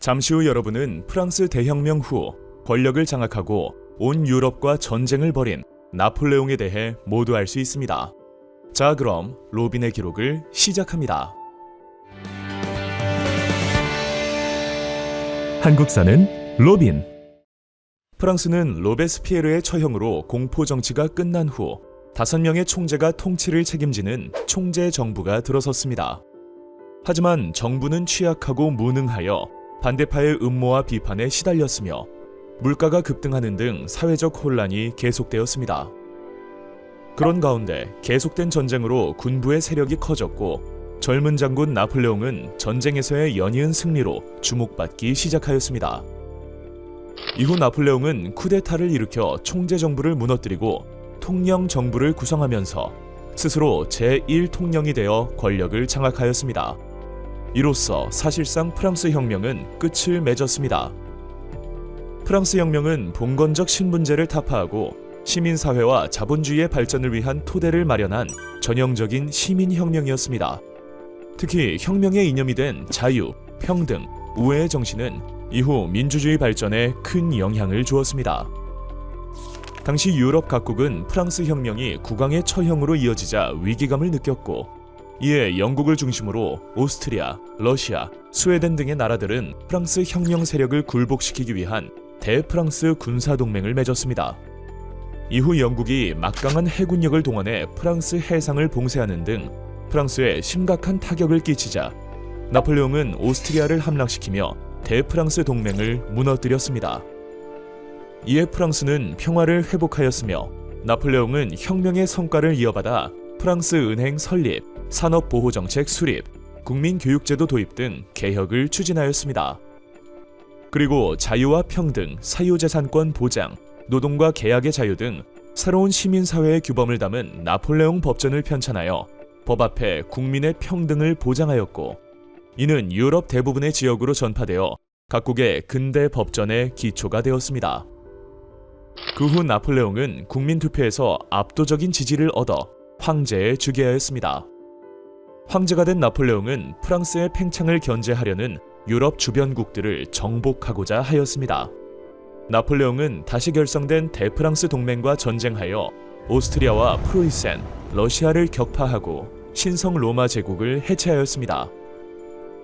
잠시 후 여러분은 프랑스 대혁명 후 권력을 장악하고 온 유럽과 전쟁을 벌인 나폴레옹에 대해 모두 알 수 있습니다. 자, 그럼 로빈의 기록을 시작합니다. 한국사는 로빈. 프랑스는 로베스피에르의 처형으로 공포 정치가 끝난 후 5명의 총재가 통치를 책임지는 총재 정부가 들어섰습니다. 하지만 정부는 취약하고 무능하여 반대파의 음모와 비판에 시달렸으며 물가가 급등하는 등 사회적 혼란이 계속되었습니다. 그런 가운데 계속된 전쟁으로 군부의 세력이 커졌고 젊은 장군 나폴레옹은 전쟁에서의 연이은 승리로 주목받기 시작하였습니다. 이후 나폴레옹은 쿠데타를 일으켜 총재 정부를 무너뜨리고 통영 정부를 구성하면서 스스로 제1통령이 되어 권력을 장악하였습니다. 이로써 사실상 프랑스 혁명은 끝을 맺었습니다. 프랑스 혁명은 봉건적 신분제를 타파하고 시민사회와 자본주의의 발전을 위한 토대를 마련한 전형적인 시민혁명이었습니다. 특히 혁명의 이념이 된 자유, 평등, 우애의 정신은 이후 민주주의 발전에 큰 영향을 주었습니다. 당시 유럽 각국은 프랑스 혁명이 국왕의 처형으로 이어지자 위기감을 느꼈고 이에 영국을 중심으로 오스트리아, 러시아, 스웨덴 등의 나라들은 프랑스 혁명 세력을 굴복시키기 위한 대프랑스 군사동맹을 맺었습니다. 이후 영국이 막강한 해군력을 동원해 프랑스 해상을 봉쇄하는 등 프랑스에 심각한 타격을 끼치자 나폴레옹은 오스트리아를 함락시키며 대프랑스 동맹을 무너뜨렸습니다. 이에 프랑스는 평화를 회복하였으며 나폴레옹은 혁명의 성과를 이어받아 프랑스 은행 설립, 산업보호정책 수립, 국민교육제도 도입 등 개혁을 추진하였습니다. 그리고 자유와 평등, 사유재산권 보장, 노동과 계약의 자유 등 새로운 시민사회의 규범을 담은 나폴레옹 법전을 편찬하여 법 앞에 국민의 평등을 보장하였고 이는 유럽 대부분의 지역으로 전파되어 각국의 근대 법전의 기초가 되었습니다. 그 후 나폴레옹은 국민투표에서 압도적인 지지를 얻어 황제에 즉위하였습니다. 황제가 된 나폴레옹은 프랑스의 팽창을 견제하려는 유럽 주변국들을 정복하고자 하였습니다. 나폴레옹은 다시 결성된 대프랑스 동맹과 전쟁하여 오스트리아와 프로이센, 러시아를 격파하고 신성 로마 제국을 해체하였습니다.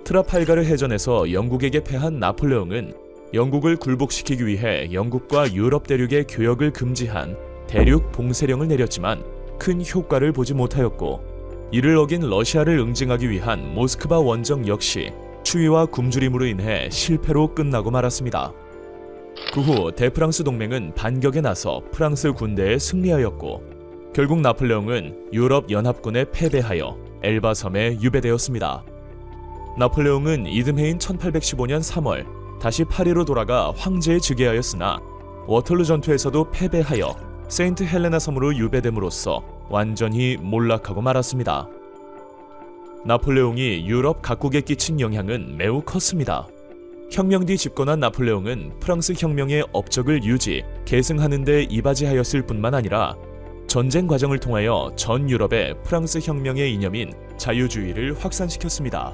트라팔가르 해전에서 영국에게 패한 나폴레옹은 영국을 굴복시키기 위해 영국과 유럽 대륙의 교역을 금지한 대륙 봉쇄령을 내렸지만 큰 효과를 보지 못하였고 이를 어긴 러시아를 응징하기 위한 모스크바 원정 역시 추위와 굶주림으로 인해 실패로 끝나고 말았습니다. 그 후 대프랑스 동맹은 반격에 나서 프랑스 군대에 승리하였고 결국 나폴레옹은 유럽 연합군에 패배하여 엘바 섬에 유배되었습니다. 나폴레옹은 이듬해인 1815년 3월 다시 파리로 돌아가 황제에 즉위하였으나 워털루 전투에서도 패배하여 세인트 헬레나 섬으로 유배됨으로써 완전히 몰락하고 말았습니다. 나폴레옹이 유럽 각국에 끼친 영향은 매우 컸습니다. 혁명 뒤 집권한 나폴레옹은 프랑스 혁명의 업적을 유지, 계승하는 데 이바지하였을 뿐만 아니라 전쟁 과정을 통하여 전 유럽에 프랑스 혁명의 이념인 자유주의를 확산시켰습니다.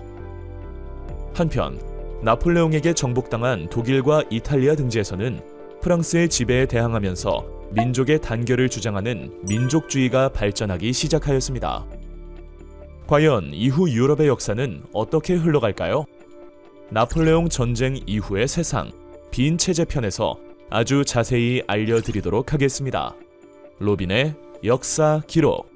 한편 나폴레옹에게 정복당한 독일과 이탈리아 등지에서는 프랑스의 지배에 대항하면서 민족의 단결을 주장하는 민족주의가 발전하기 시작하였습니다. 과연 이후 유럽의 역사는 어떻게 흘러갈까요? 나폴레옹 전쟁 이후의 세상, 빈 체제 편에서 아주 자세히 알려드리도록 하겠습니다. 로빈의 역사 기록.